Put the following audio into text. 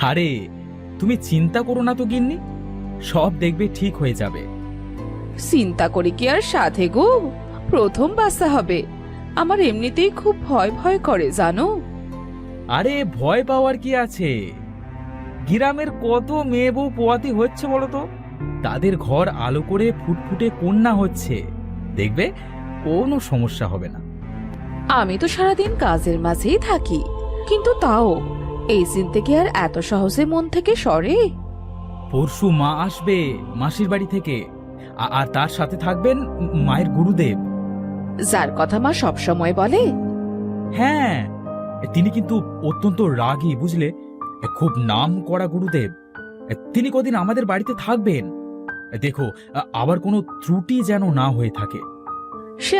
আরে তুমি চিন্তা করো না তো গিন্নি, সব দেখবে ঠিক হয়ে যাবে। চিন্তা করে কি আর সাধে গো, প্রথম বাচ্চা হবে। আমার এমনিতেই খুব ভয় ভয় করে জানো। আরে ভয় পাওয়ার কি আছে, গ্রামের কত মেয়ে বউ পোয়াতি হচ্ছে বলো তো, তাদের ঘর আলো করে ফুটফুটে কন্যা হচ্ছে, দেখবে কোনো সমস্যা হবে না। আমি তো সারাদিন কাজের মাঝেই থাকি, কিন্তু তাও এই চিনতে কি আর এত সহজে মন থেকে সরে? পরশু মা আসবে মাসির বাড়ি থেকে, আর তার সাথে থাকবেন মায়ের গুরুদেব। যার কথা মা সবসময় বলে। হ্যাঁ, তিনি কিন্তু অত্যন্ত রাগী বুঝলে, খুব নাম করা গুরুদেব। তিনি কদিন আমাদের বাড়িতে থাকবেন। দেখো, আবার কোনো ত্রুটি যেন না হয়ে থাকে।